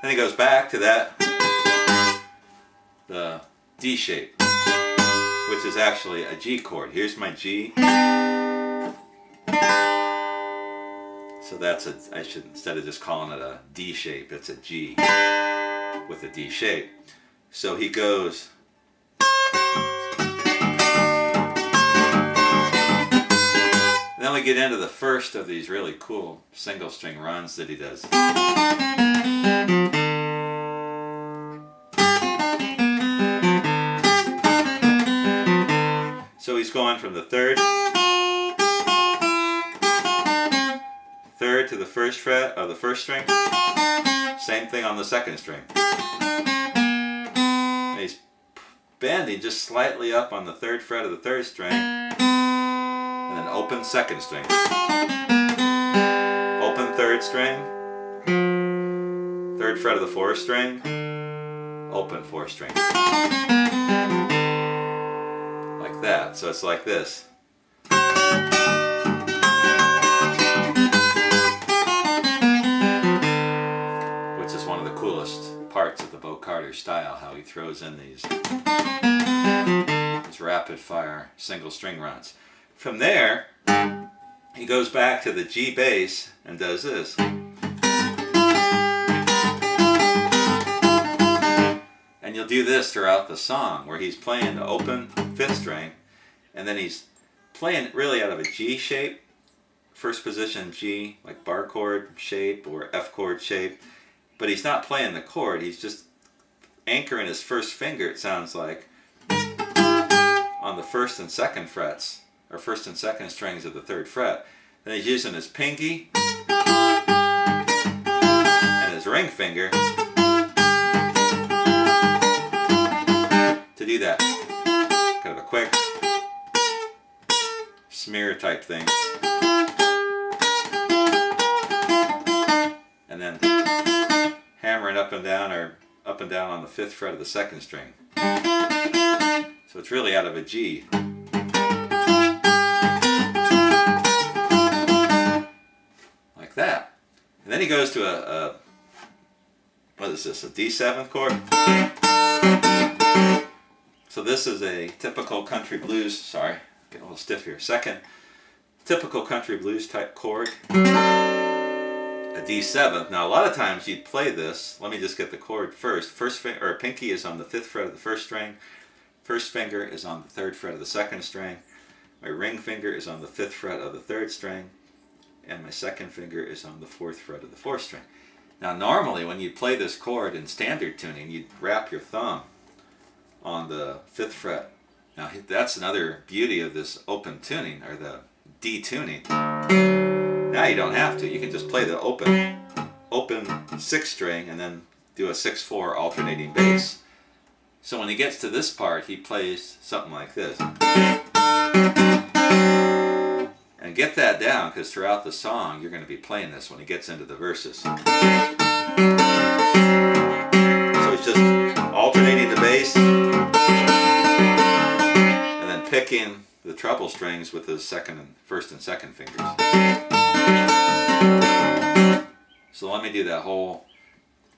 Then he goes back to the D shape, which is actually a G chord. Here's my G. So that's I should, instead of just calling it a D shape, it's a G with a D shape. So he goes. Then we get into the first of these really cool single string runs that he does. So he's going from the third to the first fret of the first string. Same thing on the second string. And he's bending just slightly up on the third fret of the third string. And then open second string. Open third string. Third fret of the fourth string. Open fourth string. Like that. So it's like this. Which is one of the coolest parts of the Bo Carter style, how he throws in these rapid fire single string runs. From there, he goes back to the G bass and does this. And you'll do this throughout the song, where he's playing the open fifth string, and then he's playing really out of a G shape, first position G, like bar chord shape or F chord shape, but he's not playing the chord, he's just anchoring his first finger, it sounds like, on the first and second frets, or first and second strings of the third fret. Then he's using his pinky and his ring finger to do that. Kind of a quick smear type thing. And then hammering up and down, or up and down on the fifth fret of the second string. So it's really out of a G. Like that. And then he goes to what is this, a D7 chord? So this is a typical country blues, sorry, getting a little stiff here. Second, typical country blues type chord. A D7. Now a lot of times you'd play this, let me just get the chord first. First finger, or pinky is on the fifth fret of the first string. First finger is on the third fret of the second string. My ring finger is on the fifth fret of the third string. And my second finger is on the fourth fret of the fourth string. Now normally when you play this chord in standard tuning, you'd wrap your thumb on the fifth fret. Now that's another beauty of this open tuning, or the D tuning. Now you don't have to, you can just play the open sixth string and then do a 6/4 alternating bass. So when he gets to this part, he plays something like this. And get that down, because throughout the song you're going to be playing this when he gets into the verses. So he's just alternating the bass and then picking the treble strings with his first and second fingers. So let me do that whole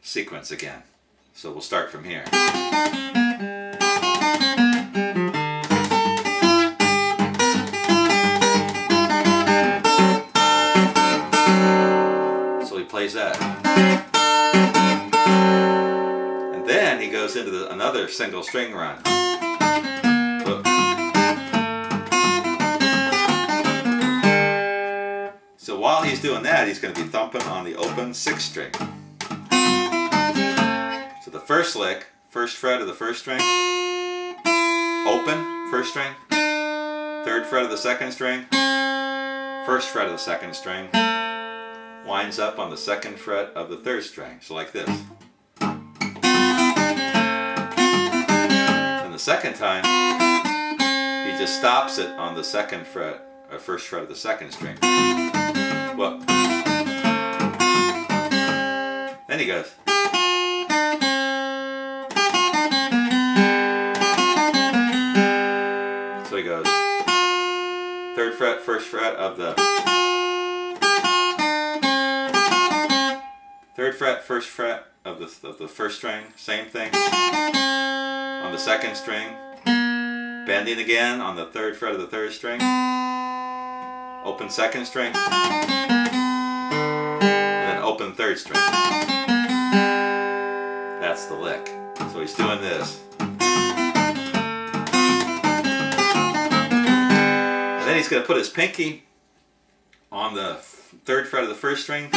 sequence again. So we'll start from here. Plays that, and then he goes into another single string run. So while he's doing that, he's going to be thumping on the open sixth string. So the first lick, first fret of the first string, open first string, third fret of the second string, first fret of the second string, winds up on the second fret of the third string, so like this. And the second time, he just stops it on the second fret, or first fret of the second string. Whoop. Then he goes. So he goes, third fret, first fret of the third fret, first fret of the first string, same thing. On the second string, bending again on the 3rd fret of the 3rd string, open 2nd string, and then open 3rd string. That's the lick. So he's doing this. And then he's going to put his pinky on the 3rd fret of the 1st string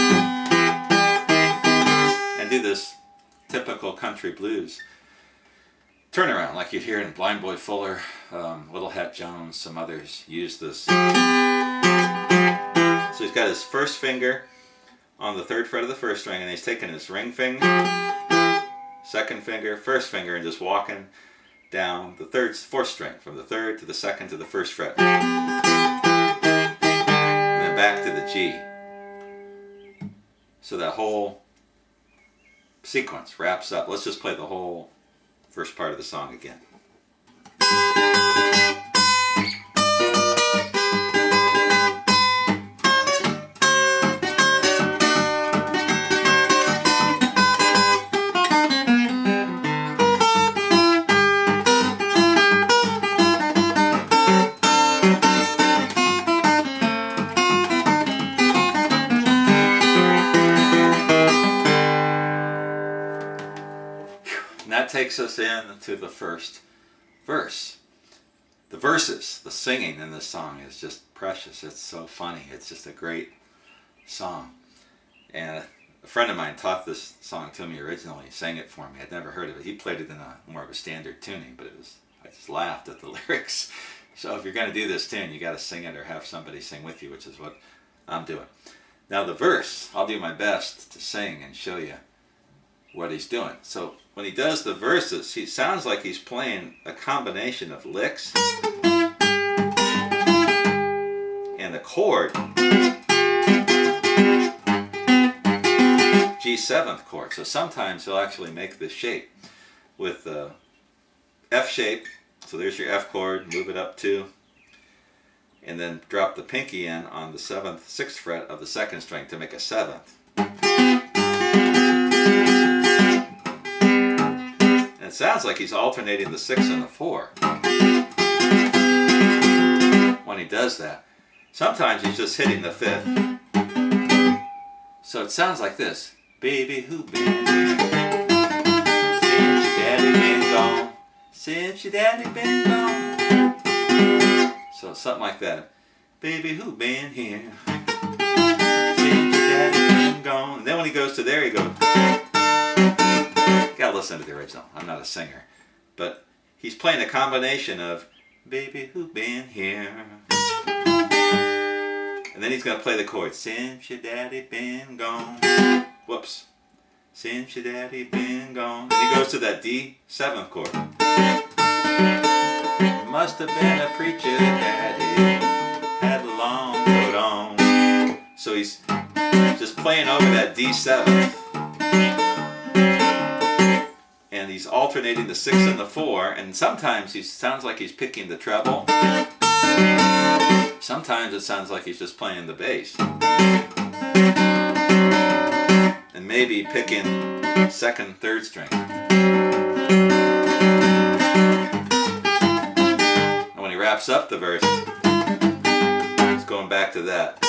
and do this typical country blues turnaround like you'd hear in Blind Boy Fuller, Little Hat Jones, some others use this. So he's got his first finger on the 3rd fret of the 1st string, and he's taking his ring finger, 2nd finger, 1st finger, and just walking down the 4th string from the 3rd to the 2nd to the 1st fret, and then back to the G. So that whole sequence wraps up. Let's just play the whole first part of the song again. And that takes us into the first verse. The verses, the singing in this song is just precious. It's so funny. It's just a great song. And a friend of mine taught this song to me originally. He sang it for me. I'd never heard of it. He played it in more of a standard tuning, but I just laughed at the lyrics. So if you're going to do this tune, you got to sing it or have somebody sing with you, which is what I'm doing. Now the verse, I'll do my best to sing and show you what he's doing. So when he does the verses, he sounds like he's playing a combination of licks and a chord, G7th chord. So sometimes he'll actually make this shape with the F shape. So there's your F chord, move it up 2, and then drop the pinky in on the 7th, 6th fret of the 2nd string to make a 7th. It sounds like he's alternating the 6 and the 4 when he does that. Sometimes he's just hitting the 5th. So it sounds like this. Baby, who been here? Since your daddy been gone. Since your daddy been gone. So something like that. Baby, who been here? Since your daddy been gone. And then when he goes to there, he goes... Gotta listen to the original. I'm not a singer. But he's playing a combination of Baby, who been here? And then he's going to play the chord. Since your daddy been gone. Whoops. Since your daddy been gone. And he goes to that D7th chord. Must have been a preacher daddy. Had a long coat on. So he's just playing over that D7th. And he's alternating the 6 and the 4, and sometimes he sounds like he's picking the treble. Sometimes it sounds like he's just playing the bass. And maybe picking 2nd, 3rd string. And when he wraps up the verse, he's going back to that.